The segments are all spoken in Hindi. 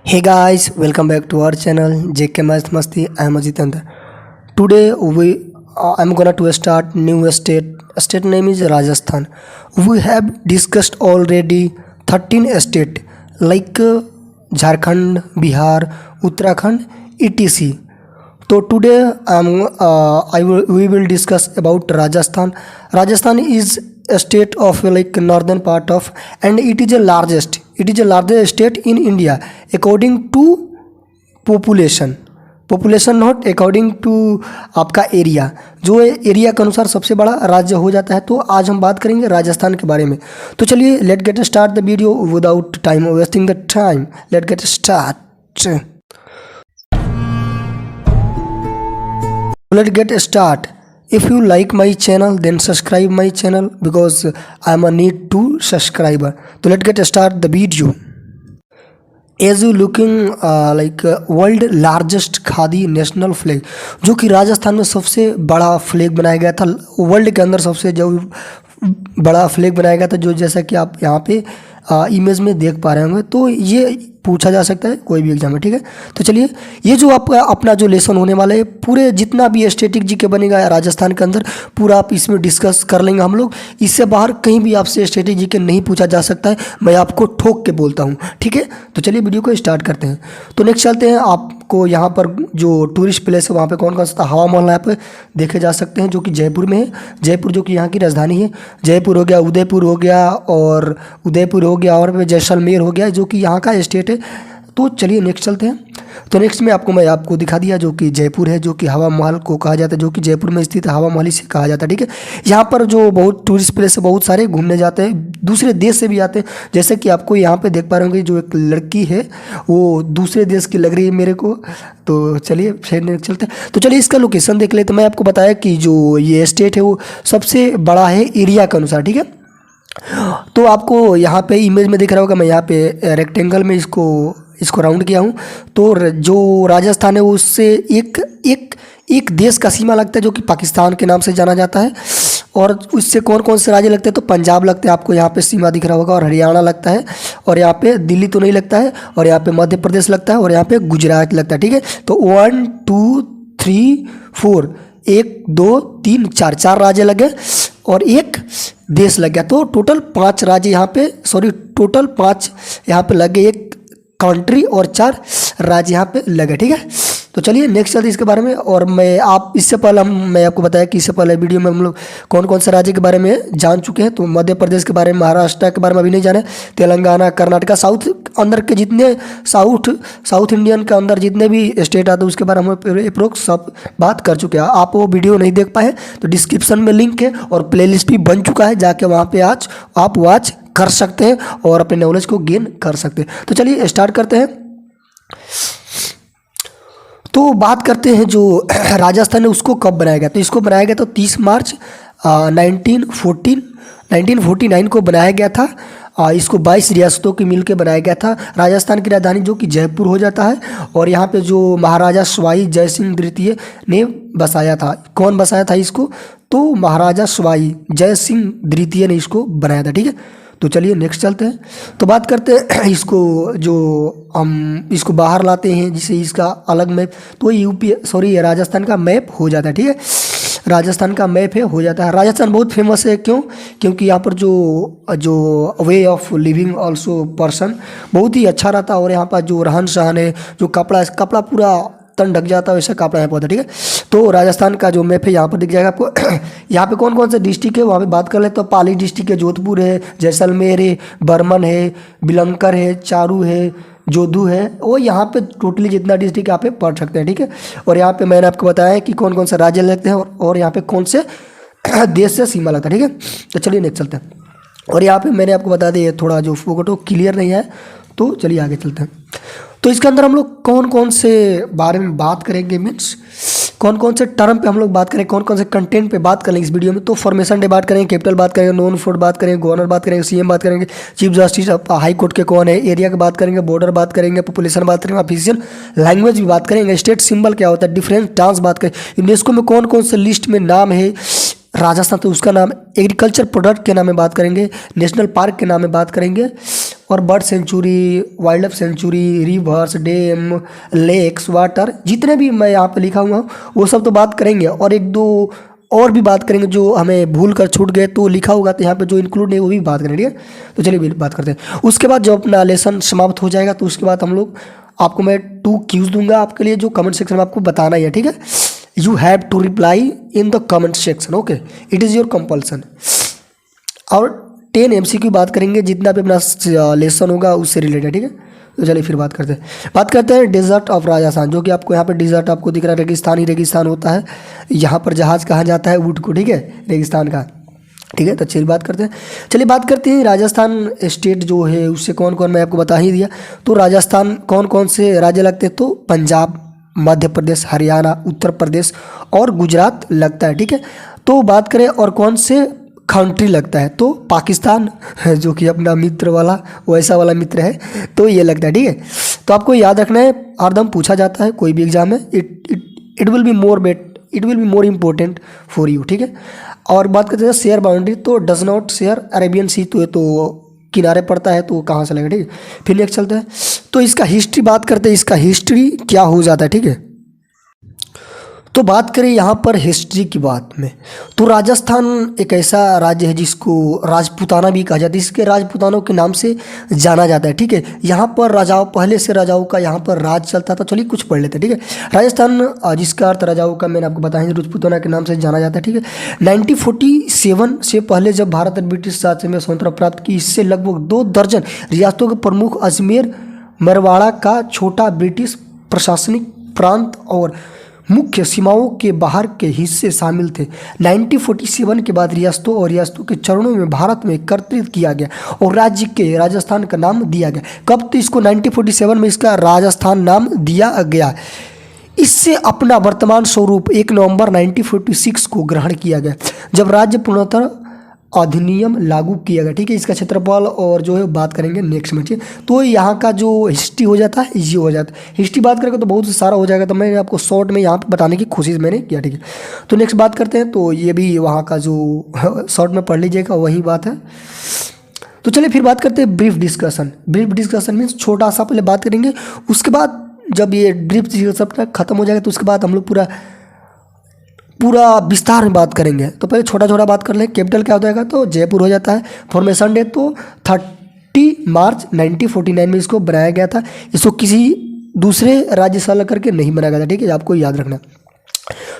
Hey guys, welcome back to our channel JK Math Masti. I am Ajit Andar. Today I'm gonna to start new state. State name is Rajasthan. We have discussed already 13 state like Jharkhand, Bihar, Uttarakhand, etc. So today we will discuss about Rajasthan. Rajasthan is a state of like northern part of, and it is a largest. It is the largest state in India according to population. Population not according to आपका एरिया, जो एरिया के अनुसार सबसे बड़ा राज्य हो जाता है। तो आज हम बात करेंगे राजस्थान के बारे में। तो चलिए let get start the video without time wasting the time. Let get start. Let's get start. If you like my channel, then subscribe my channel because I am a need to subscriber. So let's get start the video. As you looking like world largest khadi national flag, जो कि राजस्थान में सबसे बड़ा फ्लैग बनाया गया था। वर्ल्ड के अंदर सबसे जो बड़ा फ्लैग बनाया गया था, जो जैसा कि आप यहाँ पे इमेज में देख पा रहे होंगे। तो ये पूछा जा सकता है कोई भी एग्जाम में, ठीक है। तो चलिए ये जो आपका अपना जो लेसन होने वाला है, पूरे जितना भी स्टैटिक जीके बनेगा राजस्थान के अंदर पूरा आप इसमें डिस्कस कर लेंगे हम लोग। इससे बाहर कहीं भी आपसे स्टैटिक जीके नहीं पूछा जा सकता है, मैं आपको ठोक के बोलता हूँ, ठीक है। तो चलिए वीडियो को स्टार्ट करते हैं। तो नेक्स्ट चलते हैं। आपको यहाँ पर जो टूरिस्ट प्लेस है वहाँ पर कौन कौन सा हवा महल यहाँ पर देखे जा सकते हैं, जो कि जयपुर में है। जयपुर जो कि यहाँ की राजधानी है। जयपुर हो गया, उदयपुर हो गया, और उदयपुर हो गया, और जैसलमेर हो गया, जो कि यहाँ का स्टेट है। तो चलिए नेक्स्ट चलते हैं। तो नेक्स्ट में मैं आपको दिखा दिया जो कि जयपुर है, जो कि हवा महल को कहा जाता है, जो कि जयपुर में स्थित हवा महल से कहा जाता है, ठीक है। यहाँ पर जो बहुत टूरिस्ट प्लेस है, बहुत सारे घूमने जाते हैं, दूसरे देश से भी आते हैं। जैसे कि आपको यहाँ पे देख पा रहे होंगे, जो एक लड़की है वो दूसरे देश की लग रही है मेरे को। तो चलिए फिर नेक्स्ट चलते हैं। तो चलिए इसका लोकेशन देख लेते हैं। मैं आपको बताया कि जो ये स्टेट है वो सबसे बड़ा है एरिया के अनुसार, ठीक है। तो आपको यहाँ पे इमेज में दिख रहा होगा, मैं यहाँ पे रेक्टेंगल में इसको राउंड किया हूँ। तो जो राजस्थान है उससे एक देश का सीमा लगता है, जो कि पाकिस्तान के नाम से जाना जाता है। और उससे कौन कौन से राज्य लगते हैं, तो पंजाब लगते हैं, आपको यहाँ पे सीमा दिख रहा होगा, और हरियाणा लगता है, और यहाँ पे दिल्ली तो नहीं लगता है, और यहाँ पे मध्य प्रदेश लगता है, और यहाँ पे गुजरात लगता है, ठीक है। तो 1 2 3 4 1 2 3 4 राज्य लगे और एक देश लग गया। तो टोटल 5 राज्य यहाँ पे, टोटल 5 यहाँ पे लगे, एक कंट्री और 4 राज्य यहाँ पे लगे, ठीक है। तो चलिए नेक्स्ट चलते इसके बारे में। और मैं आपको बताया कि इससे पहले वीडियो में हम लोग कौन कौन से राज्य के बारे में जान चुके हैं। तो मध्य प्रदेश के बारे में, महाराष्ट्र के बारे में अभी नहीं जाने, तेलंगाना, कर्नाटका, साउथ अंदर के जितने साउथ इंडियन के अंदर जितने भी स्टेट आते हैं उसके बारे में हम अप्रोक्स सब बात कर चुके हैं। आप वो वीडियो नहीं देख पाए तो डिस्क्रिप्शन में लिंक है, और प्ले लिस्ट भी बन चुका है, जाके वहाँ पर आज आप वॉच कर सकते हैं और अपने नॉलेज को गेन कर सकते हैं। तो चलिए स्टार्ट करते हैं। तो बात करते हैं जो राजस्थान है उसको कब बनाया गया। तो इसको बनाया गया तो 30 मार्च 1949 को बनाया गया था। इसको 22 रियासतों की मिलकर बनाया गया था। राजस्थान की राजधानी जो कि जयपुर हो जाता है, और यहाँ पे जो महाराजा सवाई जय सिंह द्वितीय ने बसाया था। कौन बसाया था इसको, तो महाराजा सवाई जय सिंह द्वितीय ने इसको बनाया था, ठीक है। तो चलिए नेक्स्ट चलते हैं। तो बात करते हैं इसको, जो हम इसको बाहर लाते हैं जिसे इसका अलग मैप, तो राजस्थान का मैप हो जाता है, ठीक है। राजस्थान का मैप है हो जाता है। राजस्थान बहुत फेमस है, क्योंकि यहाँ पर जो way of living also person बहुत ही अच्छा रहता है, और यहाँ पर जो रहन सहन है, जो कपड़ा पूरा तन ढक जाता है, वैसा कपड़ा यहाँ पर, ठीक है। तो राजस्थान का जो मैप है यहाँ पर दिख जाएगा आपको। यहाँ पे कौन कौन से डिस्ट्रिक्ट है वहाँ पे बात कर ले तो पाली डिस्ट्रिक्ट है, जोधपुर है, जैसलमेर है, बर्मन है, बिलंकर है, चारू है, जोधू है। वो यहाँ पे टोटली जितना डिस्ट्रिक्ट यहाँ पे पढ़ सकते हैं, ठीक है। और यहाँ पे मैंने आपको बताया है कि कौन कौन से राज्य लगते हैं, और यहाँ पे कौन से देश से सीमा लगता है, ठीक है। तो चलिए नेक्स्ट चलते हैं। और यहाँ पे मैंने आपको बता दिया, थोड़ा जो फोटो क्लियर नहीं है, तो चलिए आगे चलते हैं। तो इसके अंदर हम लोग कौन कौन से बारे में बात करेंगे, मीन्स कौन कौन से टर्म पे हम लोग बात करें, कौन कौन से कंटेंट पे बात करेंगे इस वीडियो में। तो फॉर्मेशन डे बात करेंगे, कैपिटल बात करेंगे, नॉन फ्लोट बात करेंगे, गवर्नर बात करेंगे, सीएम बात करेंगे, चीफ जस्टिस हाई कोर्ट के कौन है, एरिया की बात करेंगे, बॉर्डर बात करेंगे, पॉपुलेशन बात करेंगे, ऑफिशियल लैंग्वेज भी बात करेंगे, स्टेट सिंबल क्या होता है, डिफरेंट डांस बात करेंगे, यूनेस्को में कौन कौन से लिस्ट में नाम है राजस्थान, तो उसका नाम, एग्रीकल्चर प्रोडक्ट के नाम में बात करेंगे, नेशनल पार्क के नाम में बात करेंगे, और bird sanctuary, wildlife sanctuary, rivers, dam, lakes, water, जितने भी मैं यहाँ पे लिखा हुआ हूँ वो सब तो बात करेंगे, और एक दो और भी बात करेंगे जो हमें भूल कर छूट गए तो लिखा होगा तो यहाँ पे जो इंक्लूड नहीं वो भी बात करेंगे, ठीक है। तो चलिए बात करते हैं। उसके बाद जब अपना लेसन समाप्त हो जाएगा तो उसके बाद हम लोग आपको मैं 2 क्यूज दूंगा आपके लिए, जो कमेंट सेक्शन में आपको बताना ही है, ठीक है। You have to reply in the comment section, okay, it is your compulsion. और 10 MCQ बात करेंगे, जितना भी अपना लेसन होगा उससे रिलेटेड, ठीक है। तो चलिए फिर बात करते हैं डेजर्ट ऑफ राजस्थान, जो कि आपको यहाँ पर डेजर्ट आपको दिख रहा है, रेगिस्तान ही रेगिस्तान होता है। यहाँ पर जहाज़ कहा जाता है ऊँट को, ठीक है, रेगिस्तान का, ठीक है। तो चलिए बात करते हैं राजस्थान स्टेट जो है उससे कौन कौन, मैं आपको बता ही दिया। तो राजस्थान कौन कौन से राज्य लगते हैं, तो पंजाब, मध्य प्रदेश, हरियाणा, उत्तर प्रदेश और गुजरात लगता है, ठीक है। तो बात करें और कौन से कंट्री लगता है, तो पाकिस्तान, जो कि अपना मित्र वाला वैसा वाला मित्र है, तो ये लगता है, ठीक है। तो आपको याद रखना है, हरदम पूछा जाता है कोई भी एग्जाम में, it will be more important for you, ठीक है। और बात करते हैं शेयर बाउंड्री, तो डज नॉट शेयर अरेबियन सी, तो किनारे पड़ता है तो कहाँ से लगेगा, ठीक है। फिर नेक्स्ट चलते हैं, तो इसका हिस्ट्री बात करते हैं, इसका हिस्ट्री क्या हो जाता है, ठीक है। तो बात करें यहाँ पर हिस्ट्री की बात में, तो राजस्थान एक ऐसा राज्य है जिसको राजपूताना भी कहा जाता है, इसके राजपूतानों के नाम से जाना जाता है, ठीक है। यहाँ पर राजाओं, पहले से राजाओं का यहाँ पर राज चलता था। चलिए कुछ पढ़ लेते हैं, ठीक है। राजस्थान जिसका अर्थ राजाओं का मैंने आपको बताया, राजपूताना के नाम से जाना जाता है, ठीक है। 1947 से पहले जब भारत ने ब्रिटिश शासन में स्वतंत्रता प्राप्त की, इससे लगभग 2 दर्जन रियासतों के प्रमुख अजमेर, मरवाड़ा का छोटा ब्रिटिश प्रशासनिक प्रांत और मुख्य सीमाओं के बाहर के हिस्से शामिल थे। 1947 के बाद रियासतों और रियासतों के चरणों में भारत में एकत्रित किया गया और राज्य के राजस्थान का नाम दिया गया। कब, तो इसको 1947 में इसका राजस्थान नाम दिया गया। इससे अपना वर्तमान स्वरूप 1 नवंबर 1946 को ग्रहण किया गया, जब राज्य पूर्णतः अधिनियम लागू किया गया, ठीक है। इसका क्षेत्रफल और जो है बात करेंगे नेक्स्ट में, ठीक है। तो यहाँ का जो हिस्ट्री हो जाता है ये हो जाता है। हिस्ट्री बात करेंगे तो बहुत सारा हो जाएगा, तो मैंने आपको शॉर्ट में यहाँ पे बताने की कोशिश मैंने किया, ठीक है। तो नेक्स्ट बात करते हैं, तो ये भी वहाँ का जो शॉर्ट में पढ़ लीजिएगा वही बात है। तो चलिए फिर बात करते हैं ब्रीफ डिस्कशन मीन्स छोटा सा पहले बात करेंगे, उसके बाद जब ये ब्रीफ डिस्कशन खत्म हो जाएगा तो उसके बाद हम लोग पूरा विस्तार में बात करेंगे। तो पहले छोटा छोटा बात कर ले। कैपिटल क्या हो जाएगा, तो जयपुर हो जाता है। फॉर्मेशन डे तो 30 मार्च 1949 में इसको बनाया गया था। इसको किसी दूसरे राज्य से अलग करके नहीं बनाया गया था, ठीक है, आपको याद रखना।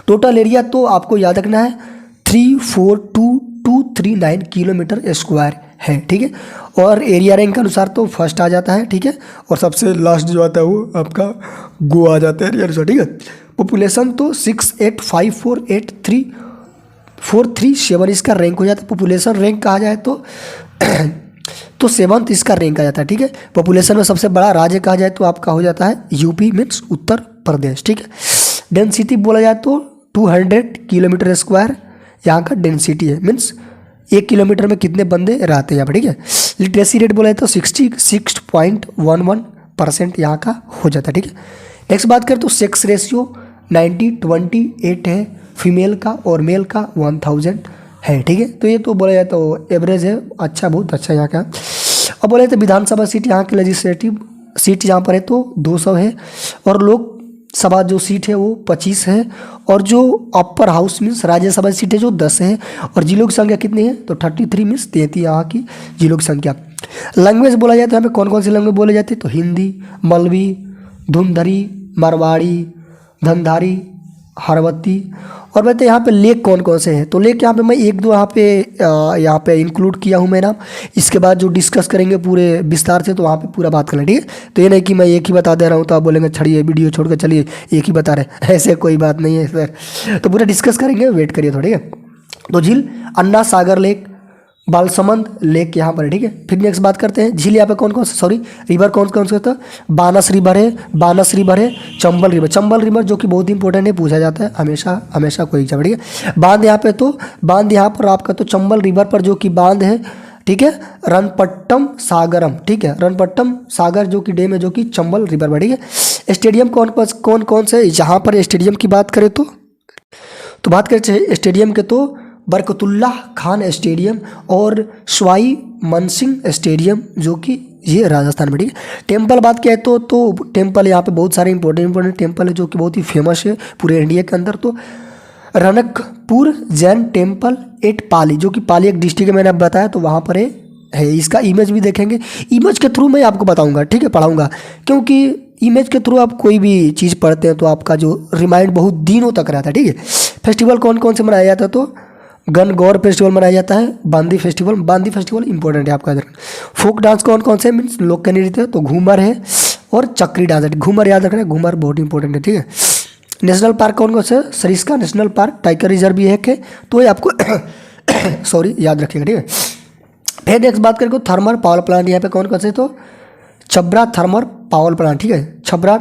टोटल एरिया तो आपको याद रखना है 34239 किलोमीटर स्क्वायर है, ठीक है। और एरिया रैंक के अनुसार तो फर्स्ट आ जाता है, ठीक है। और सबसे लास्ट जो आता है वो आपका गोवा आ जाता है, ठीक है। पॉपुलेशन तो 685483 इसका रैंक हो जाता है। पॉपुलेशन रैंक कहा जाए तो 7th इसका रैंक आ जाता है, ठीक है। पॉपुलेशन में सबसे बड़ा राज्य कहा जाए तो आपका हो जाता है यूपी मीन्स उत्तर प्रदेश, ठीक है। डेंसिटी बोला जाए तो 200 किलोमीटर स्क्वायर यहाँ का डेंसिटी है, मीन्स 1 किलोमीटर में कितने बंदे रहते हैं यहाँ पर, ठीक है। लिटरेसी रेट बोला जाए तो 66.11% यहाँ का हो जाता है, ठीक है। नेक्स्ट बात करें तो सेक्स रेशियो 90:28 है, फीमेल का, और मेल का 1000 है, ठीक है। तो ये तो बोला जाए तो एवरेज है, अच्छा, बहुत अच्छा यहाँ का। अब बोला जाए तो विधानसभा सीट, यहाँ की लेजिस्लेटिव सीट यहाँ पर है तो 200 है, और लोकसभा जो सीट है वो 25 है, और जो upper house means Rajya Sabha seat है जो 10 है, और जिलों की संख्या कितनी है तो 33 मीन्स 33 यहाँ की जिलों की संख्या। लैंग्वेज बोला जाए तो यहाँ पे कौन कौन सी लैंग्वेज बोले जाती है, तो हिंदी, मलवी, धुंधरी, मारवाड़ी, धनधारी, हरवत्ती। और कहते हैं यहाँ पे लेक कौन कौन से हैं, तो लेक यहाँ पे मैं 1-2 यहाँ पे इंक्लूड किया हूँ मैं नाम। इसके बाद जो डिस्कस करेंगे पूरे विस्तार से तो वहाँ पे पूरा बात करना, ठीक है। तो ये नहीं कि मैं एक ही बता दे रहा हूँ तो आप बोलेंगे छड़िए वीडियो छोड़ कर चलिए एक ही बता रहे, ऐसे कोई बात नहीं है सर। तो पूरा डिस्कस करेंगे, वेट करिए थोड़ा, ठीक है। तो झील अन्ना सागर लेक, बालसमंद लेक यहाँ पर है, ठीक है। फिर नेक्स्ट बात करते हैं झील यहाँ पे कौन कौन से, रिवर कौन कौन से होता है, बानस रिवर है, चंबल रिवर जो कि बहुत इंपॉर्टेंट है, पूछा जाता है हमेशा कोई एग्जाम, ठीक है। बांध यहाँ पर आपका तो चंबल रिवर पर जो कि बांध है, ठीक है, रणपट्टम सागरम, ठीक है, रणपट्टम सागर जो कि डैम है जो कि चंबल रिवर पर, ठीक है। स्टेडियम कौन कौन से यहाँ पर स्टेडियम की बात करें तो बात करें स्टेडियम के तो बरकतुल्लाह खान स्टेडियम और सवाई मानसिंह स्टेडियम, जो कि ये राजस्थान में, ठीक है। टेम्पल बात किया है तो टेम्पल यहाँ पे बहुत सारे इंपॉर्टेंट टेम्पल है जो कि बहुत ही फेमस है पूरे इंडिया के अंदर। तो रनकपुर जैन टेम्पल एट पाली, जो कि पाली एक डिस्ट्रिक्ट है, मैंने अब बताया, तो वहाँ पर है। इसका इमेज भी देखेंगे, इमेज के थ्रू मैं आपको बताऊंगा, ठीक है, पढ़ाऊंगा, क्योंकि इमेज के थ्रू आप कोई भी चीज़ पढ़ते हैं तो आपका जो रिमाइंड बहुत दिनों तक रहता है, ठीक है। फेस्टिवल कौन कौन से मनाया जाता है, तो गणगौर फेस्टिवल मनाया जाता है, बांदी फेस्टिवल इंपॉर्टेंट है आपका इधर। फोक डांस कौन कौन से, मीन्स लोक के नृत्य, तो घूमर है और चक्री डांस है। घूमर याद रखना है, घूमर बहुत इंपॉर्टेंट है, ठीक है। नेशनल पार्क कौन कौन से, Sariska national park, tiger reserve भी है तो ये आपको सॉरी याद रखिएगा, ठीक है। फिर नेक्स्ट बात करें थर्मल पावर प्लांट, यहाँ पे कौन कौन से, तो छबरा थर्मल पावर प्लांट, ठीक है, छबरा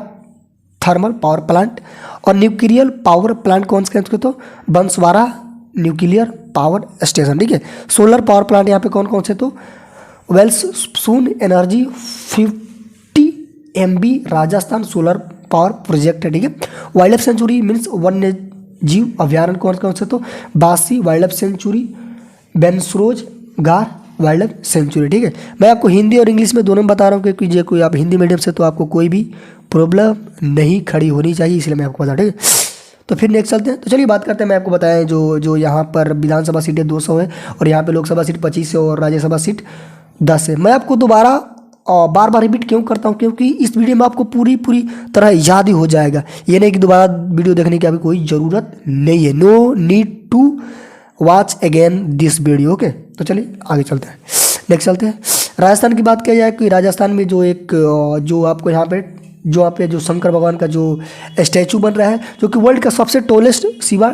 थर्मल पावर प्लांट। और न्यूक्लियर पावर प्लांट कौन से, तो बंसवाड़ा न्यूक्लियर पावर स्टेशन, ठीक है। सोलर पावर प्लांट यहाँ पे कौन कौन से, तो Welspun energy 50 MB Rajasthan solar power project है, ठीक है। वाइल्ड लाइफ सेंचुरी मीन्स वन्य जीव अभ्यारण्य कौन कौन से, तो बासी वाइल्ड लाइफ सेंचुरी, बेंसरोज गार वाइल्ड लाइफ सेंचुरी, ठीक है। मैं आपको हिंदी और इंग्लिश में दोनों में बता रहा हूँ क्योंकि जो कोई आप हिंदी मीडियम से तो आपको कोई भी प्रॉब्लम नहीं खड़ी होनी चाहिए, इसलिए मैं आपको बता, ठीक है। तो फिर नेक्स्ट चलते हैं, तो चलिए बात करते हैं। मैं आपको बताएं जो यहाँ पर विधानसभा सीटें 200 है और यहाँ पे लोकसभा सीट 25 है और राज्यसभा सीट 10 है। मैं आपको दोबारा बार बार रिपीट क्यों करता हूँ, क्योंकि इस वीडियो में आपको पूरी तरह याद ही हो जाएगा। ये नहीं कि दोबारा वीडियो देखने की अभी कोई ज़रूरत नहीं है, no need to watch again this video, okay. तो चलिए आगे चलते हैं, नेक्स्ट चलते हैं। राजस्थान की बात किया जाए कि राजस्थान में जो आपको यहाँ पे जो शंकर भगवान का जो स्टैचू बन रहा है, जो कि वर्ल्ड का सबसे टॉलेस्ट शिवा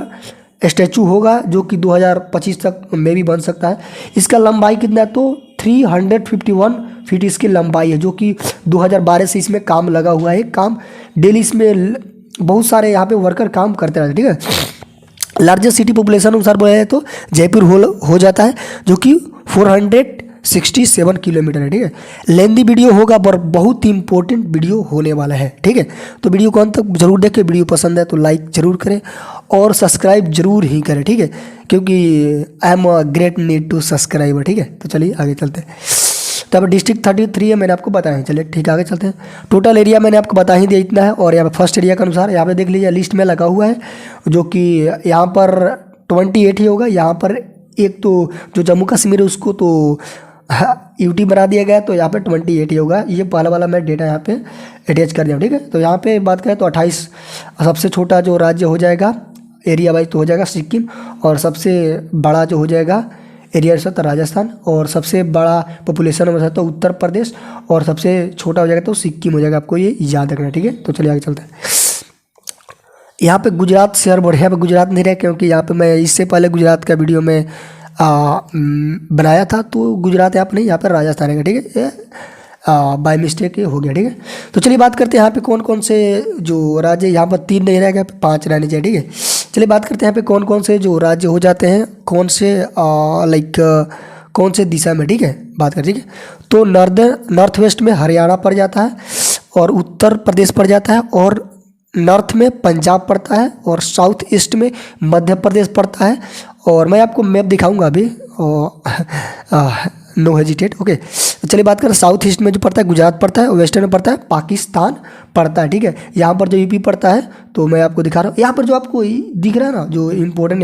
स्टैचू होगा, जो कि 2025 तक में भी बन सकता है। इसका लंबाई कितना है, तो 351 फीट इसकी लंबाई है, जो कि 2012 से इसमें काम लगा हुआ है। काम डेली इसमें बहुत सारे यहाँ पे वर्कर काम करते रहते हैं, ठीक है। लार्जेस्ट सिटी पॉपुलेशन अनुसार बोला जाए तो जयपुर हो जाता है, जो कि 467 किलोमीटर है, ठीक है। लेंदी वीडियो होगा पर बहुत ही इंपॉर्टेंट वीडियो होने वाला है, ठीक है। तो वीडियो को अंत तक जरूर देखें, वीडियो पसंद है तो लाइक जरूर करें और सब्सक्राइब जरूर ही करें, ठीक है, क्योंकि I am a great need to subscriber, ठीक है। तो चलिए आगे चलते हैं। तो अब डिस्ट्रिक्ट 33 है, मैंने आपको बताया है, चलिए ठीक है आगे चलते हैं। टोटल एरिया मैंने आपको बता ही दिया इतना है। और यहाँ पे फर्स्ट एरिया के अनुसार यहाँ पे देख लीजिए लिस्ट में लगा हुआ है, जो कि यहाँ पर 28 ही होगा। यहाँ पर एक तो जो जम्मू कश्मीर है उसको तो यूटी बना दिया गया, तो यहाँ पे 28 ही होगा। ये पहला वाला मैं डेटा यहाँ पे अटैच कर दिया, ठीक है। तो यहाँ पे बात करें तो 28 सबसे छोटा जो राज्य हो जाएगा एरिया वाइज तो हो जाएगा सिक्किम, और सबसे बड़ा जो हो जाएगा एरिया से तो राजस्थान, और सबसे बड़ा पॉपुलेशन में तो उत्तर प्रदेश, और सबसे छोटा हो जाएगा तो सिक्किम हो जाएगा। आपको ये याद रखना, ठीक है। तो चलिए आगे चलते हैं। यहाँ पे गुजरात शहर बढ़िया, यहाँ पे गुजरात नहीं रहा क्योंकि यहाँ पे मैं इससे पहले गुजरात का वीडियो में बनाया था, तो गुजरात यहाँ पे नहीं, यहाँ पर राजस्थान है, ठीक है। बाय मिस्टेक हो गया, ठीक है। तो चलिए बात करते हैं यहाँ पे कौन कौन से जो राज्य, यहाँ पर 3 नहीं रहेगा, 5 रहने चाहिए, ठीक है। चलिए बात करते हैं यहाँ पे कौन कौन से जो राज्य हो जाते हैं, कौन से कौन से दिशा में, ठीक है, बात करें, ठीक है। तो नॉर्थ वेस्ट में हरियाणा पड़ जाता है, और उत्तर प्रदेश पड़ जाता है, और नॉर्थ में पंजाब पड़ता है, और साउथ ईस्ट में मध्य प्रदेश पड़ता है। और मैं आपको मैप दिखाऊंगा अभी, नो हेजिटेट, ओके। चलिए बात करें साउथ ईस्ट में जो पड़ता है गुजरात पड़ता है, वेस्टर्न में पड़ता है पाकिस्तान पड़ता है, ठीक है। यहाँ पर जो यूपी पड़ता है तो मैं आपको दिखा रहा हूँ। यहाँ पर जो आपको दिख रहा है ना जो इम्पोर्टेंट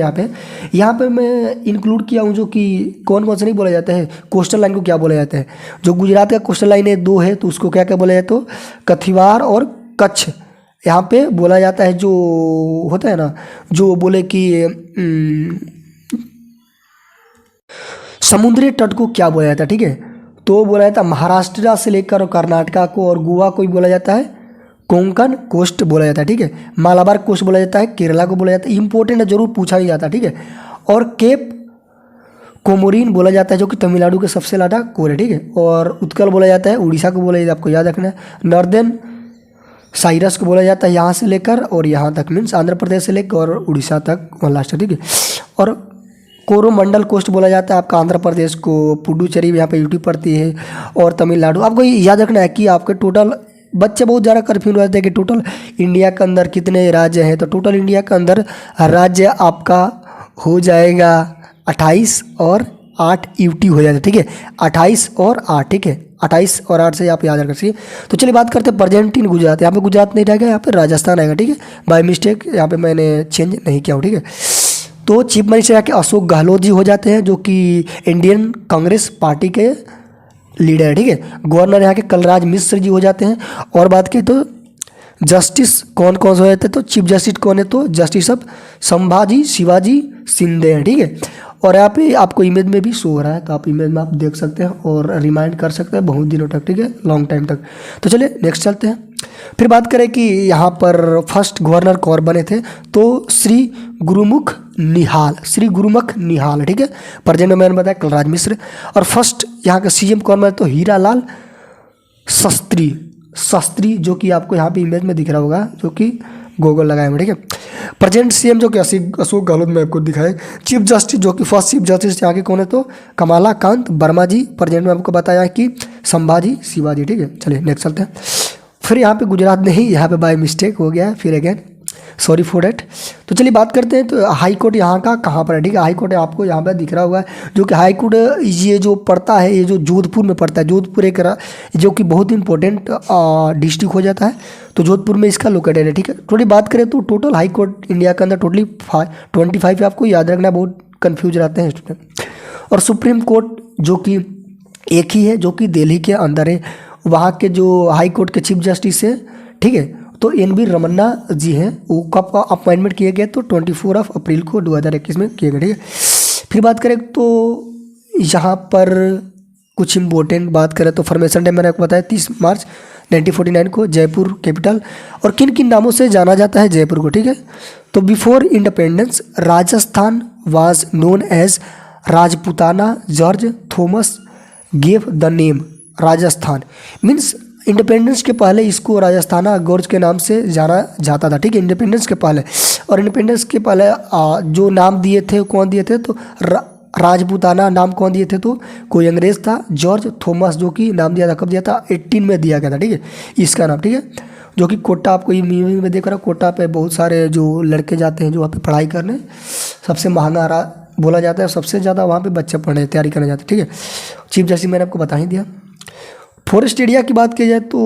यहाँ पे मैं इंक्लूड किया हूँ, जो कि कौन कौन से नहीं बोला जाता है, कोस्टल लाइन को क्या बोला जाता है। जो गुजरात का कोस्टल लाइन है 2 है, तो उसको क्या क्या बोला जाता है, तो कथिवार और कच्छ यहाँ पे बोला जाता है। जो होता है ना, जो बोले कि समुद्री तट को क्या बोला जाता है, ठीक है। तो बोला जाता है महाराष्ट्र से लेकर कर्नाटका को, और गोवा को भी बोला जाता है कोंकण कोस्ट बोला जाता है, ठीक है। मालाबार कोस्ट बोला जाता है, केरला को बोला जाता है, इंपॉर्टेंट है, जरूर पूछा ही जाता है, ठीक है। और केप कोमोरिन बोला जाता है, जो कि तमिलनाडु के सबसे लाडा कोर है, ठीक है। और उत्कल बोला जाता है, उड़ीसा को बोला जाता है, आपको याद रखना है। नॉर्दर्न साइरस को बोला जाता है यहाँ से लेकर और यहाँ तक, मीन्स आंध्र प्रदेश से लेकर और उड़ीसा तक लास्ट, ठीक है। और कोरोमंडल कोस्ट बोला जाता है आपका आंध्र प्रदेश को, पुडुचेरी यहाँ पे यूटी पड़ती है, और तमिलनाडु। आपको ये याद रखना है कि आपके टोटल बच्चे बहुत ज़्यादा कन्फ्यूज रहते हैं कि टोटल इंडिया के अंदर कितने राज्य हैं। तो टोटल इंडिया के अंदर राज्य आपका हो जाएगा 28 और 8 यूटी हो जाता है, ठीक है, 28 और 8, ठीक है, 28 और 8 से आप याद रख सकिए। तो चलिए बात करते हैं प्रेजेंट इन गुजरात। यहाँ पे गुजरात नहीं रहेगा, यहाँ पे राजस्थान आएगा, ठीक है, बाय मिस्टेक यहाँ पे मैंने चेंज नहीं किया हूँ, ठीक है। तो चीफ मिनिस्टर यहाँ के अशोक गहलोत जी हो जाते हैं, जो कि इंडियन कांग्रेस पार्टी के लीडर है, ठीक है। गवर्नर यहाँ के कलराज मिश्र जी हो जाते हैं। और बात की तो जस्टिस कौन कौन से हो जाते हैं, तो चीफ जस्टिस कौन है, तो जस्टिस अब संभाजी शिवाजी शिंदे हैं, ठीक है। और यहाँ पे आपको इमेज में भी शो हो रहा है, तो आप इमेज में आप देख सकते हैं और रिमाइंड कर सकते हैं बहुत दिनों तक, ठीक है, लॉन्ग टाइम तक। तो चलिए नेक्स्ट चलते हैं। फिर बात करें कि यहाँ पर फर्स्ट गवर्नर कौन बने थे, तो श्री गुरुमुख निहाल, श्री गुरुमुख निहाल, ठीक है। प्रेजेंट में मैंने बताया कलराज मिश्र। और फर्स्ट यहाँ का सीएम कौन बने, तो हीरा लाल शास्त्री, शास्त्री जो कि आपको यहाँ पे इमेज में दिख रहा होगा, जो कि गूगल लगाए हुए, ठीक है। प्रेजेंट सीएम जो कि अशोक गहलोत में आपको दिखाए। चीफ जस्टिस जो कि फर्स्ट चीफ जस्टिस यहाँ के कौन है, तो कमला कांत वर्मा जी। प्रेजेंट में आपको बताया कि संभाजी शिवाजी, ठीक है। चलिए नेक्स्ट चलते हैं। फिर यहाँ पे गुजरात नहीं, यहाँ पे बाय मिस्टेक हो गया है, फिर अगेन सॉरी फॉर डैट। तो चलिए बात करते हैं, तो हाई कोर्ट यहाँ का कहाँ पर है, ठीक है। हाई कोर्ट आपको यहाँ पर दिख रहा होगा, जो कि हाई कोर्ट ये जो पड़ता है, ये जो जोधपुर में पड़ता है। जोधपुर एक जो कि बहुत इंपॉर्टेंट डिस्ट्रिक्ट हो जाता है, तो जोधपुर में इसका लोकेटेड है, ठीक है। थोड़ी बात करें तो टोटल हाई कोर्ट इंडिया के अंदर टोटली 25 आपको याद रखना, बहुत कन्फ्यूज रहते हैं स्टूडेंट। और सुप्रीम कोर्ट जो कि एक ही है, जो कि दिल्ली के अंदर है। वहाँ के जो हाई कोर्ट के चीफ जस्टिस है, ठीक है, तो NV रमन्ना जी हैं। वो कब अपॉइंटमेंट किए गए, तो 24 अप्रैल को 2021 में किए गए, ठीक है। फिर बात करें तो यहाँ पर कुछ इम्पोर्टेंट बात करें तो फॉर्मेशन डे मैंने आपको बताया 30 मार्च 1949 को, जयपुर कैपिटल। और किन किन नामों से जाना जाता है जयपुर को, ठीक है। तो before independence Rajasthan was known as Rajputana. George Thomas gave the name Rajasthan, means independence के पहले इसको राजस्थाना गोर्ज के नाम से जाना जाता था, ठीक है, इंडिपेंडेंस के पहले। और इंडिपेंडेंस के पहले जो नाम दिए थे कौन दिए थे, तो राजपूताना नाम कौन दिए थे, तो कोई अंग्रेज था, जॉर्ज थॉमस, जो कि नाम दिया था, कब दिया था, 18 में दिया गया था, ठीक है, इसका नाम, ठीक है। जो कि कोटा आपको ये मूवी में देख रहा हूँ, कोटा पे बहुत सारे जो लड़के जाते हैं जो वहाँ पे पढ़ाई करने, सबसे महंगा बोला जाता है, सबसे ज़्यादा वहाँ पे बच्चे पढ़ने तैयारी करने जाते हैं, ठीक है। चीफ जस्टिस मैंने आपको बता ही दिया। फॉरेस्ट एरिया की बात की जाए तो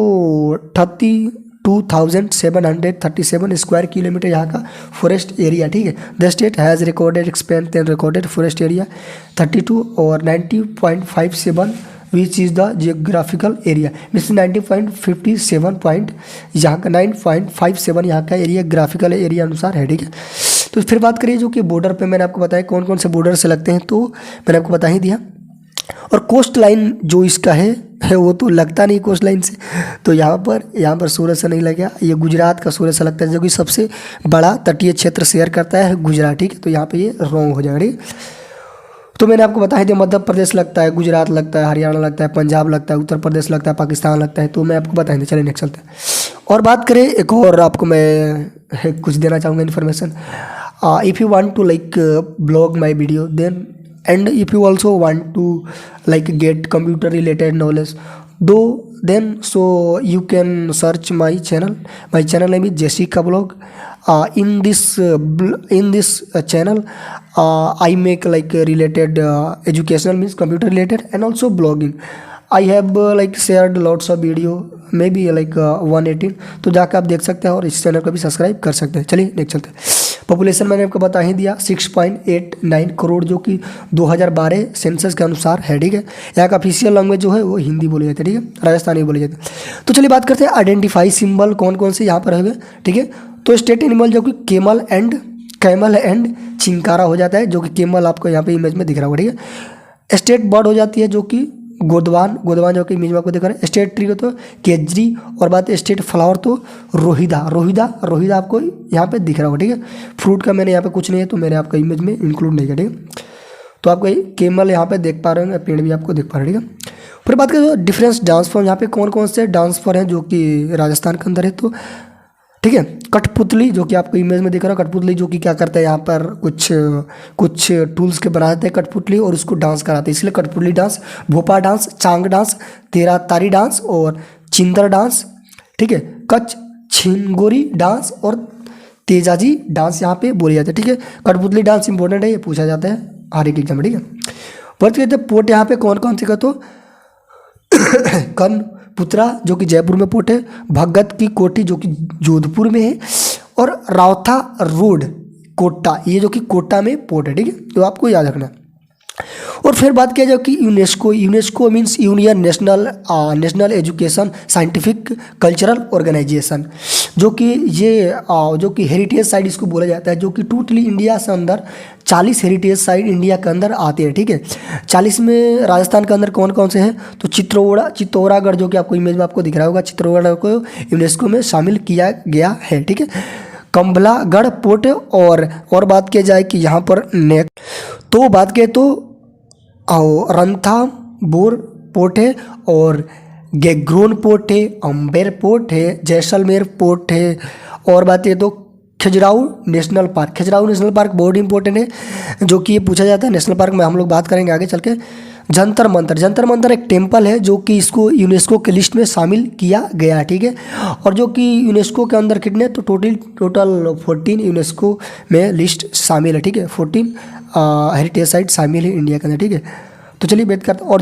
32,737 स्क्वायर किलोमीटर यहाँ का फॉरेस्ट एरिया, ठीक है। The state has recorded expand and recorded forest area 32 और 90.57 which is the geographical area, means 90.57 point यहाँ का 9.57 यहाँ का एरिया ग्राफिकल एरिया अनुसार है, ठीक है। तो फिर बात करिए जो कि बॉर्डर पे मैंने आपको बताया कौन कौन से बॉर्डर से लगते हैं, तो मैंने आपको बता ही दिया। और कोस्ट लाइन जो इसका है वो तो लगता नहीं कोस्ट लाइन से, तो यहाँ पर सूरत से नहीं लगेगा, ये गुजरात का सूरत से लगता है, जो कि सबसे बड़ा तटीय क्षेत्र शेयर करता है गुजरात, ठीक है। तो यहाँ पे ये रॉन्ग हो जाएगा, ठीक। तो मैंने आपको बताया दिया मध्य प्रदेश लगता है, गुजरात लगता है, हरियाणा लगता है, पंजाब लगता है, उत्तर प्रदेश लगता है, पाकिस्तान लगता है, तो मैं आपको बताया दिया। चलिए नेक्स्ट चलते हैं। और बात करें एक और आपको मैं कुछ देना चाहूँगा information. If you want to like blog my video then and if you also want to like get computer related knowledge then so you can search my channel name is Jessica Blog. In this channel I make like related educational means computer related and also blogging. I have like shared lots of video maybe like 118, तो जाकर आप देख सकते हैं और इस चैनल को भी सब्सक्राइब कर सकते हैं। चलिए नेक्स्ट चलते हैं। पॉपुलेशन मैंने आपको बता ही दिया 6.89 करोड़, जो कि 2012 सेंसस के अनुसार है, ठीक है। यहाँ का ऑफिशियल लैंग्वेज जो है वो हिंदी बोली जाती है, ठीक है, राजस्थानी बोली जाती है। तो चलिए बात करते हैं आइडेंटिफाई सिंबल कौन कौन से यहाँ पर है, ठीक है। तो स्टेट एनिमल जो कि कैमल एंड चिंकारा हो जाता है, जो कि कैमल आपको यहाँ पे इमेज में दिख रहा होगा, ठीक है। स्टेट बर्ड हो जाती है जो कि गोदवान जो कि इमेज में आपको दिख रहा है। स्टेट ट्री को तो केजरी, और बात स्टेट फ्लावर तो रोहिदा आपको यहाँ पे दिख रहा होगा, ठीक है। फ्रूट का मैंने यहाँ पे कुछ नहीं है, तो मैंने आपका इमेज में इंक्लूड नहीं किया, ठीक है। तो आपको केमल यहाँ पे देख पा रहे होंगे, पेड़ भी आपको देख पा रहे हैं, ठीक है। फिर बात करें तो डिफरेंस डांस फॉर्म, यहाँ पे कौन कौन से डांस फॉर्म हैं जो कि राजस्थान के अंदर है, तो ठीक है। कठपुतली जो कि आपको इमेज में दिख रहा है, कठपुतली जो कि क्या करता है, यहाँ पर कुछ टूल्स के बना देते हैं कठपुतली और उसको डांस कराते हैं, इसलिए कठपुतली डांस। भोपा डांस, चांग डांस, तेरा तारी डांस और चिंदर डांस, ठीक है। कच्छ छिंगोरी डांस और तेजाजी डांस यहाँ पे बोली जाती है, ठीक है। कठपुतली डांस इंपॉर्टेंट है, ये पूछा जाता है हर एक एग्जाम में, ठीक है। वर्थ कहते हैं पोर्ट यहाँ पे कौन कौन से का, तो कनपुत्रा जो कि जयपुर में पोर्ट है, भगत की कोठी जो कि जोधपुर में है, और रावथा रोड कोटा, ये जो कि कोटा में पोर्ट है, ठीक है, तो आपको याद रखना है। और फिर बात किया जाए कि UNESCO means union national education scientific cultural organization, जो कि ये जो कि हेरिटेज साइट इसको बोला जाता है, जो कि टोटली इंडिया से अंदर 40 हेरिटेज साइट इंडिया के अंदर आते हैं, ठीक है। 40 में राजस्थान के अंदर कौन कौन से हैं, तो चित्तौरागढ़ जो कि आपको इमेज में आपको दिख रहा होगा, चित्तौरागढ़ को यूनेस्को में शामिल किया गया है, ठीक है। कम्बलागढ़ पोर्ट, और बात किया जाए कि यहाँ पर तो बात करें तो रणथंबोर पोर्ट है, और गैग्रोन पोर्ट है, अम्बेर पोर्ट है, जैसलमेर पोर्ट है, और बात करें तो खजुराहो नेशनल पार्क बहुत इंपॉर्टेंट है, जो कि ये पूछा जाता है नेशनल पार्क में, हम लोग बात करेंगे आगे चल के। जंतर मंतर एक टेम्पल है जो कि इसको यूनेस्को के लिस्ट में शामिल किया गया है, ठीक है। और जो कि यूनेस्को के अंदर कितने, तो टोटल 14 यूनेस्को में लिस्ट शामिल है, ठीक है। 14 हेरिटेज साइट शामिल है इंडिया के अंदर, ठीक है। तो चलिए बात करते हैं। और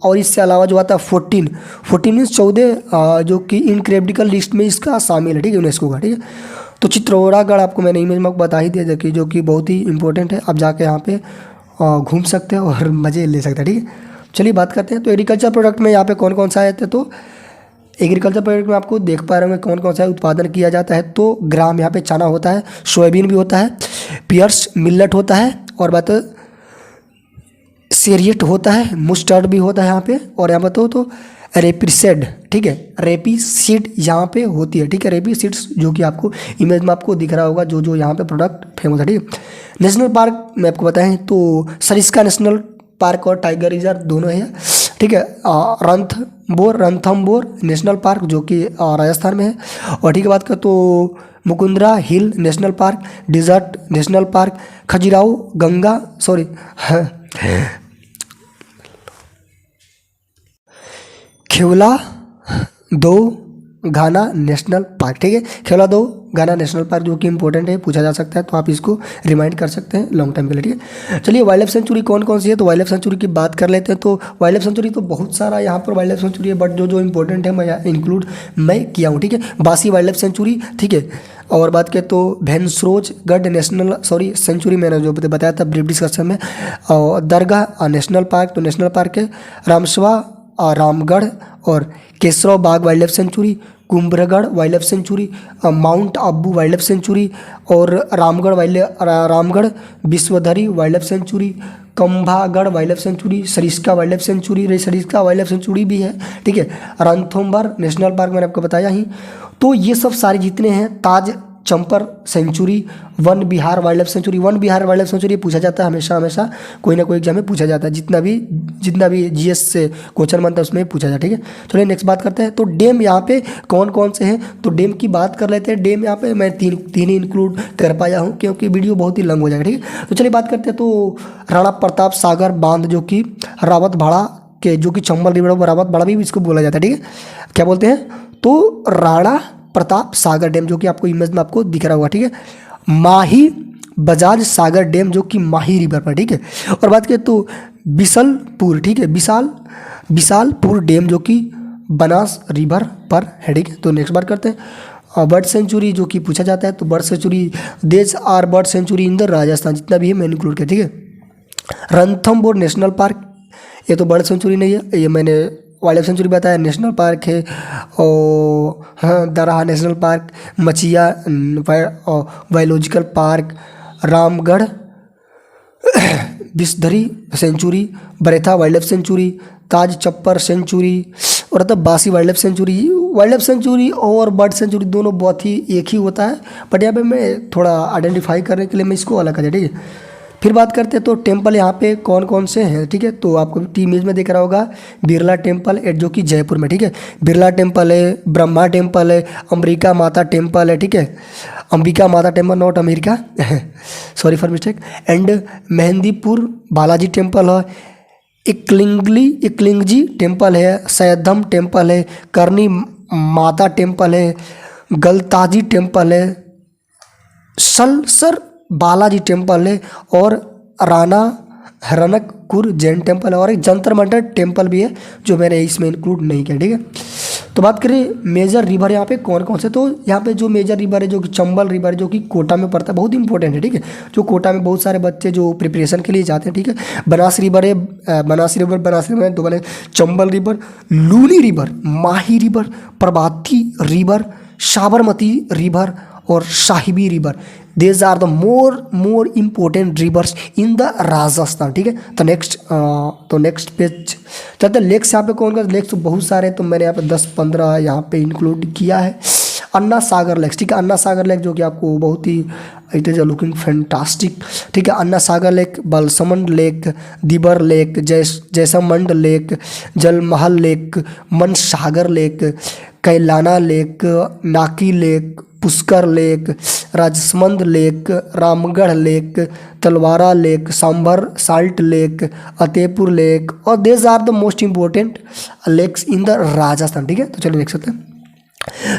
और इससे अलावा जो आता है 14 मीन्स 14 जो कि इनक्रेडिबल लिस्ट में इसका शामिल है, ठीक है, यूनेस्को का, ठीक है। तो चित्तौरागढ़ आपको मैंने इमेज में बता ही दिया जो कि बहुत ही इंपॉर्टेंट है, आप जाके यहाँ पे घूम सकते हैं और मज़े ले सकते हैं, ठीक है। चलिए बात करते हैं। तो एग्रीकल्चर प्रोडक्ट में यहाँ पे कौन कौन सा है, तो एग्रीकल्चर प्रोडक्ट में आपको देख पा रहे होंगे कौन कौन सा उत्पादन किया जाता है। तो ग्राम यहाँ पे चना होता है, सोयाबीन भी होता है, पियर्स मिलेट होता है, और बात सेरियट होता है, मुस्टर्ड भी होता है यहाँ पे, और यहाँ बताओ तो रेपिसीड, ठीक है, रेपिसीड यहाँ पे होती है, ठीक है। रेपिसीड्स जो कि आपको इमेज में आपको दिख रहा होगा, जो यहाँ पे प्रोडक्ट फेमस है, ठीक है। नेशनल पार्क में आपको बताएं तो सरिस्का नेशनल पार्क और टाइगर रिजर्व दोनों है, ठीक है। रणथंबोर नेशनल पार्क जो कि राजस्थान में है, और ठीक है बात कर तो Mukundra hill national park, desert national park, Keoladeo Ghana national park, ठीक है। खेवला दो घाना नेशनल पार्क जो कि इंपॉर्टेंट है, पूछा जा सकता है, तो आप इसको रिमाइंड कर सकते हैं लॉन्ग टाइम के लिए, ठीक है। चलिए वाइल्ड लाइफ सेंचुरी कौन कौन सी है, तो वाइल्ड लाइफ सेंचुरी की बात कर लेते हैं। तो वाइल्ड लाइफ सेंचुरी तो बहुत सारा यहाँ पर वाइल्ड लाइफ सेंचुरी है, बट जो इंपॉर्टेंट है मैं इंक्लूड किया हूँ, ठीक है। बासी वाइल्ड लाइफ सेंचुरी, ठीक है। और बात करें तो भैंसरोजगढ़ सेंचुरी मैंने जो बताया था ब्रीफ डिस्कशन में, और दरगाह नेशनल पार्क, तो नेशनल पार्क है। रामसवा रामगढ़ और Kesarbagh wildlife sanctuary, Kumbhalgarh wildlife sanctuary, Mount Abu wildlife sanctuary, और Ramgarh Vishdhari wildlife sanctuary, Kumbhalgarh wildlife sanctuary, Sariska wildlife sanctuary, Sariska wildlife sanctuary भी है, ठीक है। रणथंबोर नेशनल पार्क मैंने आपको बताया ही। तो ये सब सारे जितने हैं, ताज चंपर सेंचुरी, वन विहार वाइल्ड लाइफ सेंचुरी पूछा जाता है हमेशा कोई ना कोई एग्जाम में पूछा जाता है, जितना भी जीएस से क्वेश्चन बनता है उसमें पूछा जाता है, ठीक है। चलिए नेक्स्ट बात करते हैं। तो डैम यहाँ पे कौन कौन से हैं, तो डैम की बात कर लेते हैं। डैम यहाँ पे मैं तीन ही इंक्लूड कर पाया हूँ क्योंकि वीडियो बहुत ही लंग हो जाएगा, ठीक है। तो चलिए बात करते हैं। तो राणा प्रताप सागर बांध जो कि रावतभाड़ा के, जो कि चंबल रिवर रावतभाड़ा भी इसको बोला जाता है, ठीक है। क्या बोलते हैं, तो राणा प्रताप सागर डैम जो कि आपको इमेज में आपको दिख रहा होगा, ठीक है। माही बजाज सागर डैम जो कि माही रिवर पर, ठीक है। और बात करें तो बिसलपुर, ठीक है, विशालपुर डैम जो कि बनास रिवर पर है, ठीक है। तो नेक्स्ट बात करते हैं बर्ड सेंचुरी जो कि पूछा जाता है। तो बर्ड सेंचुरी देश are bird sanctuary in the Rajasthan, जितना भी है मैंने इंक्लूड किया, ठीक है। रणथंबोर नेशनल पार्क, ये तो बर्ड सेंचुरी नहीं है, ये मैंने वाइल्ड लाइफ सेंचुरी बताया, नेशनल पार्क है। और हाँ, Darrah national park, Machiya biological park, Ramgarh Vishdhari sanctuary, Baretha wildlife sanctuary, Taj Chappar sanctuary, और तब बासी वाइल्ड लाइफ सेंचुरी और बर्ड सेंचुरी दोनों बहुत ही एक ही होता है, बट यहाँ पे मैं थोड़ा आइडेंटिफाई करने के लिए मैं इसको अलग कर दिया, ठीक है। फिर बात करते हैं तो टेम्पल यहाँ पे कौन कौन से हैं, ठीक है। तो आपको इमेज में दिख रहा होगा बिरला टेम्पल जो कि जयपुर में, ठीक है। बिरला टेम्पल है, ब्रह्मा टेम्पल है, अंबिका माता टेम्पल है, ठीक है। अंबिका माता temple, not America, sorry for mistake. And Mehandipur Balaji temple है, इकलिंगजी टेम्पल है, सैदम टेम्पल है, करनी माता टेम्पल है, गलताजी टेम्पल है, सलसर बालाजी टेम्पल है, और राणा हरणकपुर जैन टेम्पल है और एक जंतर मंतर टेम्पल भी है जो मैंने इसमें इंक्लूड नहीं किया, ठीक है। तो बात करें मेजर रिवर यहाँ पे कौन कौन से, तो यहाँ पे जो मेजर रिवर है जो कि चंबल रिवर है जो कि कोटा में पड़ता है, बहुत इंपॉर्टेंट है, ठीक है। जो कोटा में बहुत सारे बच्चे जो प्रिपरेशन के लिए जाते हैं, ठीक है। बनास रिवर है, बनास रिवर तो बने Chambal river, Luni river, Mahi river, Prabhati river, Sabarmati river और Sahibi river. These are the more important rivers in the Rajasthan, ठीक है। तो नेक्स्ट पेज चलते। लेक्स यहाँ पे कौन कौन लेक्स, तो बहुत सारे, तो मैंने यहाँ पे 10-15 यहाँ पे इंक्लूड किया है। अन्ना सागर लेक्स, ठीक है। अन्ना सागर लेक जो कि आपको बहुत ही इट इज़ लुकिंग फैंटास्टिक, ठीक है। Anna Sagar lake, Balsamand lake, Dibar lake, Jaisamand lake, Jalmahal lake, Mansagar lake, Kailana lake, Naki lake, Pushkar lake, Rajsamand lake, Ramgarh lake, Talwara lake, Sambhar salt lake, Atepur lake और this are the most important lakes in the Rajasthan, ठीक है। तो चलिए देख सकते हैं।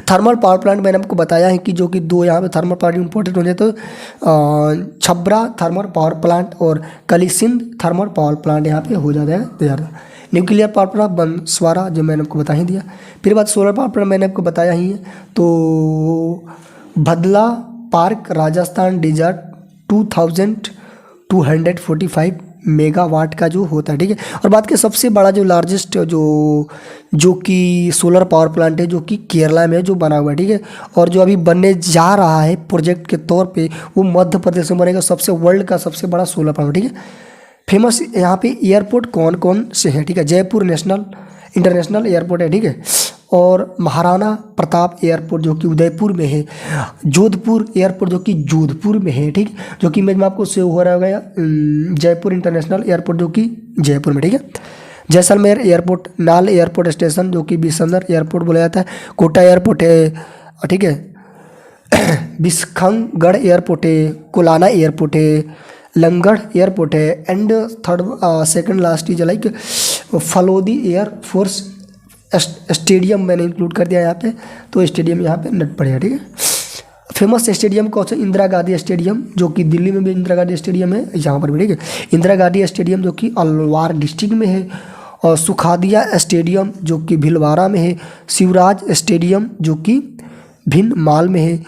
थर्मल पावर प्लांट मैंने आपको बताया है कि जो कि 2 यहाँ पे थर्मल प्लांट इंपॉर्टेंट हो जाए, तो छबरा थर्मल पावर प्लांट और कलिसिंध थर्मल पावर प्लांट यहाँ पे हो जाता है तैयार। न्यूक्लियर पावर प्लांट बंसवाड़ा जो मैंने आपको बता ही दिया। फिर बात सोलर पावर प्लांट मैंने आपको बताया ही है, तो भदला पार्क राजस्थान डिजर्ट 2245 मेगावाट का जो होता है, ठीक है। और बात के सबसे बड़ा जो लार्जेस्ट जो कि सोलर पावर प्लांट है जो कि केरला में जो बना हुआ है, ठीक है। और जो अभी बनने जा रहा है प्रोजेक्ट के तौर पे वो मध्य प्रदेश में बनेगा, वर्ल्ड का सबसे बड़ा सोलर प्लांट, ठीक है। फेमस यहाँ पे एयरपोर्ट कौन कौन से हैं, ठीक है। जयपुर इंटरनेशनल एयरपोर्ट है, ठीक है। और महाराणा प्रताप एयरपोर्ट जो कि उदयपुर में है, जोधपुर एयरपोर्ट जो कि जोधपुर में है, ठीक, जो कि इमेज में आपको सेव हो रहा होगा, जयपुर इंटरनेशनल एयरपोर्ट जो कि जयपुर में, ठीक है। जैसलमेर एयरपोर्ट, नाल एयरपोर्ट स्टेशन जो कि बिसंदर एयरपोर्ट बोला जाता है, कोटा एयरपोर्ट है, ठीक है। बिस्खंगगढ़ एयरपोर्ट है, कोलाना एयरपोर्ट है, लंगड़ एयरपोर्ट है and second last is like Phalodi air force stadium मैंने इंक्लूड कर दिया यहाँ पे। तो स्टेडियम यहाँ पे नट पड़ेगा, ठीक है। फेमस स्टेडियम कौन सा, इंदिरा गांधी स्टेडियम जो कि दिल्ली में भी इंदिरा गांधी स्टेडियम है, यहाँ पर भी, ठीक है। इंदिरा गांधी स्टेडियम जो कि अलवार डिस्ट्रिक्ट में है, और सुखादिया स्टेडियम जो कि भीलवाड़ा में है, शिवराज स्टेडियम जो कि भिनमाल में है,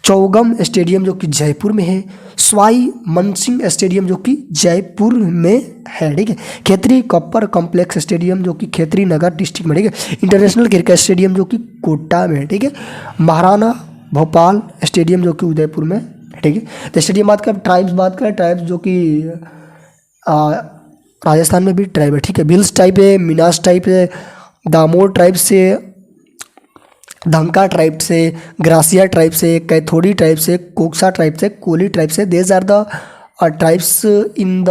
चौगम स्टेडियम जो कि जयपुर में है, सवाई मानसिंह स्टेडियम जो कि जयपुर में है, ठीक है। खेतरी कॉपर कॉम्प्लेक्स स्टेडियम जो कि खेतरी नगर डिस्ट्रिक्ट में, ठीक है। इंटरनेशनल क्रिकेट स्टेडियम जो कि कोटा में है, ठीक है। महाराणा भोपाल स्टेडियम जो कि उदयपुर में, ठीक है। तो स्टेडियम बात करें, ट्राइब्स जो कि राजस्थान में भी ट्राइब है, ठीक है। भिल्स टाइप है, मीनास टाइप है, दामोर ट्राइब से, धंका ट्राइब से, ग्रासिया ट्राइब से, कैथोडी ट्राइब से, कोक्सा ट्राइब से, कोली ट्राइब से। These are the tribes in the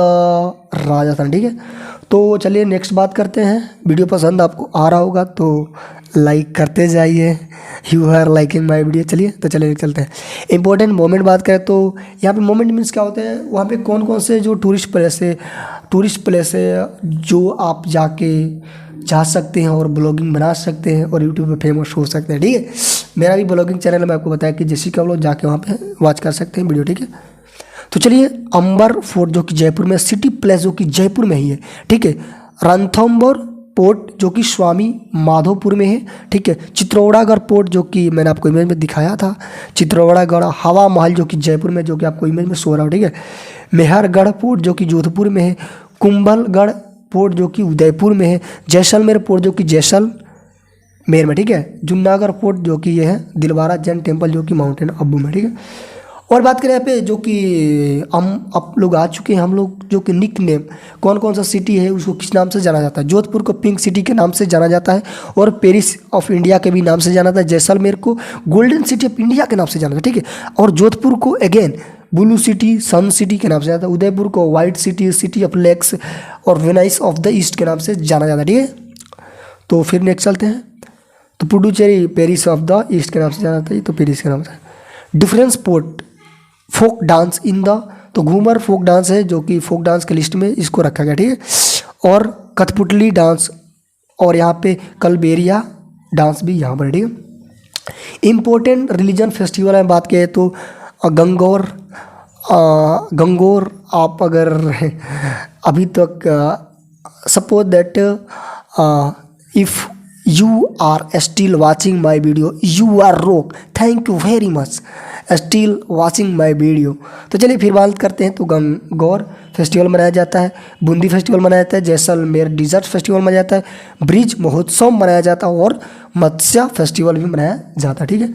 Rajasthan, ठीक है। तो चलिए नेक्स्ट बात करते हैं। वीडियो पसंद आपको आ रहा होगा तो लाइक करते जाइए, you are liking my video. चलिए चलते हैं। इंपॉर्टेंट मोमेंट बात करें तो यहाँ पे मोमेंट मीन्स क्या होते हैं, वहाँ पे कौन कौन से जो टूरिस्ट प्लेस है जो आप जाके जा सकते हैं और ब्लॉगिंग बना सकते हैं और यूट्यूब पे फेमस हो सकते हैं, ठीक है। मेरा भी ब्लॉगिंग चैनल है, मैं आपको बताया कि जैसे कि आप लोग जाके वहाँ पे वॉच कर सकते हैं वीडियो, ठीक है। तो चलिए, अंबर फोर्ट जो कि जयपुर में, सिटी प्लेस जो कि जयपुर में ही है, ठीक है। रणथंभौर पोर्ट जो कि स्वामी माधोपुर में है, ठीक है। चित्तौड़गढ़ पोर्ट जो कि मैंने आपको इमेज में दिखाया था, चित्तौड़गढ़। हवा महल जो कि जयपुर में, जो कि आपको इमेज में सो रहा हो, ठीक है। मेहरगढ़ पोर्ट जो कि जोधपुर में है, कुंभलगढ़ पोर्ट जो कि उदयपुर में है, जैसलमेर पोर्ट जो कि जैसलमेर में, ठीक है। जूनागढ़ पोर्ट जो कि ये है, दिलवारा जैन टेम्पल जो कि माउंटेन अब्बू में, ठीक है। और बात करें यहाँ पे जो कि हम आप लोग आ चुके हैं, हम लोग जो कि निक नेम कौन कौन सा सिटी है उसको किस नाम से जाना जाता है। जोधपुर को पिंक सिटी के नाम से जाना जाता है और पेरिस ऑफ इंडिया के भी नाम से जाना जाता है। जैसलमेर को गोल्डन सिटी ऑफ इंडिया के नाम से जाना जाता है, ठीक है। और जोधपुर को again blue city, sun city के नाम से जाता है। उदयपुर को white city, city of lakes और वेनाइस ऑफ द ईस्ट के नाम से जाना जाता है, ठीक है। तो फिर नेक्स्ट चलते हैं। तो Puducherry Paris of the east के नाम से जाना जाता है, तो पेरिस के नाम से। Difference sport folk dance in the, तो घूमर फोक डांस है जो कि फोक डांस के लिस्ट में इसको रखा गया, ठीक है। और कठपुतली डांस, और यहाँ पे कलबेरिया डांस भी यहाँ पर, ठीक है। इम्पोर्टेंट रिलीजन फेस्टिवल में बात करें तो गंगौर गंगौर आप अगर अभी तक suppose that if you are still watching my video, you are rock, thank you very much still watching my video। तो चलिए फिर बात करते हैं। तो गंगौर फेस्टिवल मनाया जाता है, बूंदी फेस्टिवल मनाया जाता है, जैसलमेर डिजर्ट फेस्टिवल मनाया जाता है, ब्रिज महोत्सव मनाया जाता है और मत्स्य फेस्टिवल भी मनाया जाता है। ठीक है,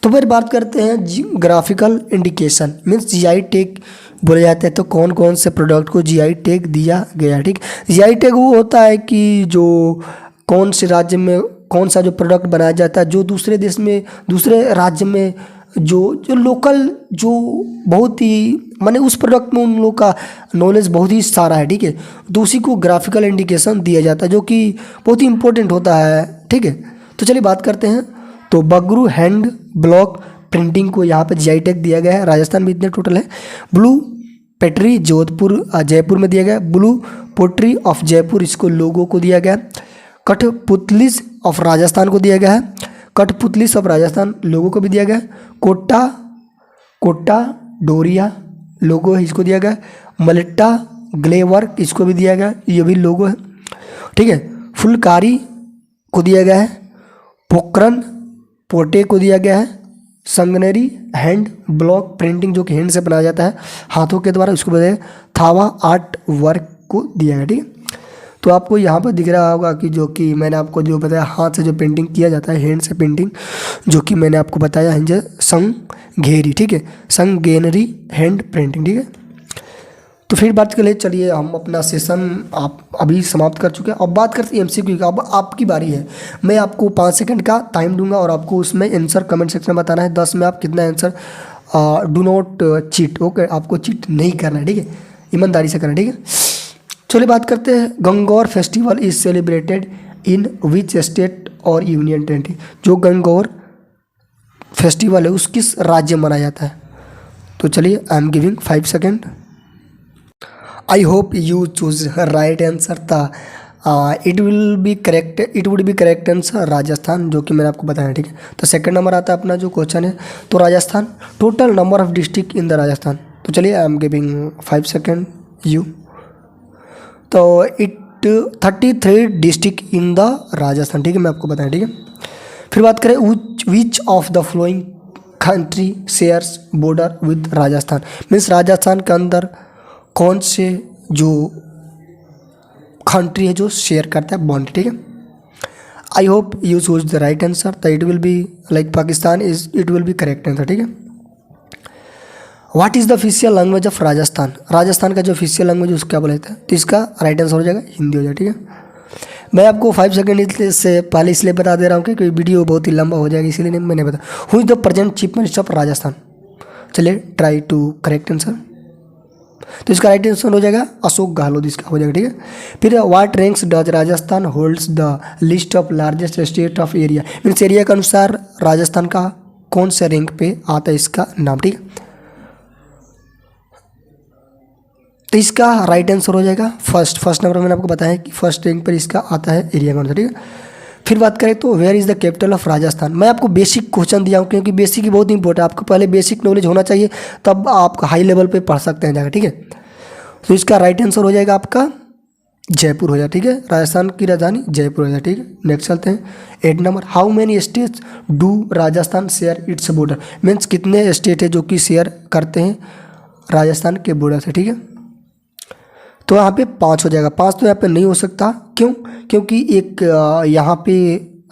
तो फिर बात करते हैं geographical indication means GI tag बोले जाते हैं। तो कौन कौन से प्रोडक्ट को जीआई टैग दिया गया। ठीक, जीआई टैग वो होता है कि जो कौन से राज्य में कौन सा जो प्रोडक्ट बनाया जाता है, जो दूसरे देश में दूसरे राज्य में जो लोकल जो बहुत ही माने उस प्रोडक्ट में उन लोग का नॉलेज बहुत ही सारा है। ठीक है, तो उसी को ग्राफिकल इंडिकेशन दिया जाता है जो कि बहुत ही इंपॉर्टेंट होता है। ठीक है, तो चलिए बात करते हैं। तो बगरू हैंड ब्लॉक प्रिंटिंग को यहाँ पे जीआई टैग दिया गया है। राजस्थान में इतने टोटल है। ब्लू पेट्री जोधपुर जयपुर में दिया गया। ब्लू पोट्री ऑफ जयपुर इसको लोगों को दिया गया। कठपुतलिस ऑफ राजस्थान को दिया गया है। कठपुतलिस ऑफ राजस्थान लोगों को भी दिया गया है। कोटा डोरिया लोगो है, इसको दिया गया है। मलिट्टा ग्ले वर्क इसको भी दिया गया है, ये भी लोगो है। ठीक है, फुलकारी को दिया गया है। पोखरन पोटे को दिया गया है। संगनेरी हैंड ब्लॉक प्रिंटिंग जो कि हैंड से बनाया जाता है हाथों के द्वारा, उसको बताया। थावा आर्ट वर्क को दिया गया। ठीक है, तो आपको यहाँ पर दिख रहा होगा कि जो कि मैंने आपको जो बताया हाथ से जो पेंटिंग किया जाता है हैंड से पेंटिंग, जो कि मैंने आपको बताया है संगेरी। ठीक है, संगेनरी हैंड प्रिंटिंग। ठीक है, तो फिर बात करें, चलिए हम अपना सेशन आप अभी समाप्त कर चुके हैं। अब बात करते हैं एमसीक्यू का। अब आपकी बारी है, मैं आपको 5 सेकंड का टाइम दूंगा और आपको उसमें आंसर कमेंट सेक्शन में बताना है। 10 में आप कितना answer. Do not cheat, okay, आपको चीट नहीं करना है। ठीक है, ईमानदारी से करना है। ठीक है, चलिए बात करते हैं। Gangaur festival is celebrated in which state और यूनियन टेरिटरी। जो गंगौर फेस्टिवल है उस किस राज्य में मनाया जाता है। तो चलिए I am giving 5 second. I hope you choose right answer था। It will be correct, it would be correct answer Rajasthan, जो कि मैंने आपको बताया। ठीक है, तो सेकंड नंबर आता है अपना जो क्वेश्चन है तो Rajasthan. Total number of district in the Rajasthan. तो चलिए I am giving 5 second you. तो it 33 district in the Rajasthan. ठीक है, मैं आपको बताया। ठीक है, फिर बात करें which of the flowing country shares border with Rajasthan. Means Rajasthan के अंदर कौन से जो कंट्री है जो शेयर करता है बॉन्ड। ठीक है, I hope you choose the right answer. तो it will be like Pakistan is, it will be correct answer. ठीक है, what is the official language of Rajasthan. Rajasthan का जो ऑफिशियल लैंग्वेज है उसको क्या बोला जाता है। तो इसका राइट आंसर हो जाएगा हिंदी हो जाएगा। ठीक है, मैं आपको 5 सेकेंड से पहले इसलिए बता दे रहा हूँ कि वीडियो बहुत ही लंबा हो जाएगा, इसलिए मैंने बता। Who is the present chief minister of Rajasthan. चलिए ट्राई टू करेक्ट आंसर। तो इसका राइट आंसर हो जाएगा अशोक गहलोत, इसका हो जाएगा। ठीक है, फिर what ranks does Rajasthan holds the list of largest state of area. Means area के अनुसार राजस्थान का कौन से रैंक पे आता है इसका नाम। ठीक है, तो इसका राइट आंसर हो जाएगा फर्स्ट नंबर। मैंने आपको बताया कि फर्स्ट रैंक पर इसका आता है एरिया का आंसर। ठीक है, फिर बात करें तो where is the capital of Rajasthan. मैं आपको बेसिक क्वेश्चन दिया हूँ क्योंकि बेसिक ही बहुत इंपॉर्टेंट है। आपको पहले बेसिक नॉलेज होना चाहिए, तब आप हाई लेवल पे पढ़ सकते हैं जाकर। ठीक है, तो इसका राइट आंसर हो जाएगा आपका जयपुर हो जाए। ठीक है, राजस्थान की राजधानी जयपुर हो जाए। ठीक है, नेक्स्ट चलते हैं 8 number. How many states do Rajasthan share its border. Means कितने स्टेट है जो कि शेयर करते हैं राजस्थान के बॉर्डर से। ठीक है, तो यहाँ पे 5 हो जाएगा। 5 तो यहाँ पे नहीं हो सकता, क्यों? क्योंकि एक यहाँ पे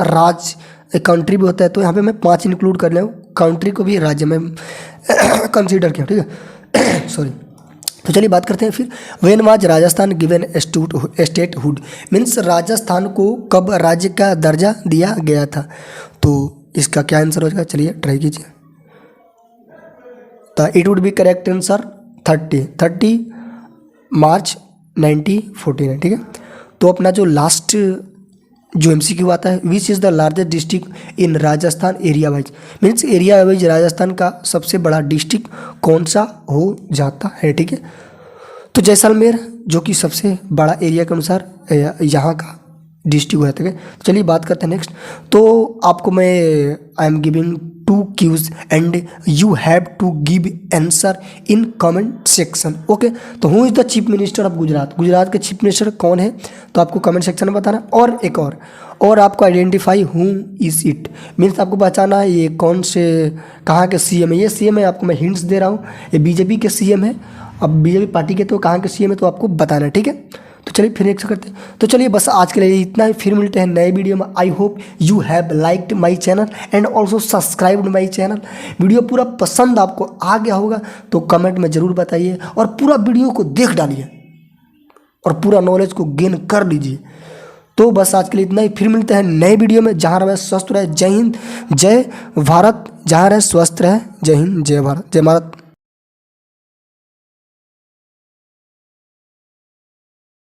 राज्य एक कंट्री भी होता है, तो यहाँ पे मैं 5 इंक्लूड कर लिया हूँ, कंट्री को भी राज्य में कंसीडर किया। ठीक है, सॉरी। तो चलिए बात करते हैं फिर। When was Rajasthan given statehood. Means Rajasthan को कब राज्य का दर्जा दिया गया था। तो इसका क्या आंसर हो जाएगा, चलिए ट्राई कीजिए। तो it would be correct answer 30 मार्च 1949। ठीक है, तो अपना जो लास्ट जो एमसीक्यू आता है, which is the largest district in Rajasthan area wise. Means area wise Rajasthan का सबसे बड़ा डिस्ट्रिक्ट कौन सा हो जाता है। ठीक है, तो जैसलमेर जो कि सबसे बड़ा एरिया के अनुसार यहाँ का डिस्ट्रिक्ट हुआ था। चलिए बात करते हैं नेक्स्ट। तो आपको मैं I am giving 2 cues and you have to give answer in comment section. Okay, तो who is the chief minister of Gujarat? Gujarat के चीफ मिनिस्टर कौन है? तो आपको कमेंट सेक्शन में बताना। और एक और आपको identify who is it, means आपको पहचाना है ये कौन से कहाँ के सीएम है। ये सीएम है, आपको मैं हिंट्स दे रहा हूँ, ये बीजेपी के सीएम है। अब बीजेपी पार्टी के तो कहाँ के सीएम है तो आपको बताना है, ठीक है। तो चलिए फिर एक से करते हैं। तो चलिए बस आज के लिए इतना ही, फिर मिलते हैं नए वीडियो में। आई hope you have liked my channel and also subscribed my channel. Video पूरा पसंद आपको आ गया होगा तो कमेंट में ज़रूर बताइए और पूरा वीडियो को देख डालिए और पूरा नॉलेज को गेन कर लीजिए। तो बस आज के लिए इतना ही, फिर मिलते हैं नए वीडियो में। जहाँ रहे स्वस्थ रहे। जय हिंद, जय भारत। जहाँ रहे स्वस्थ रहे। जय हिंद, जय भारत, जय भारत।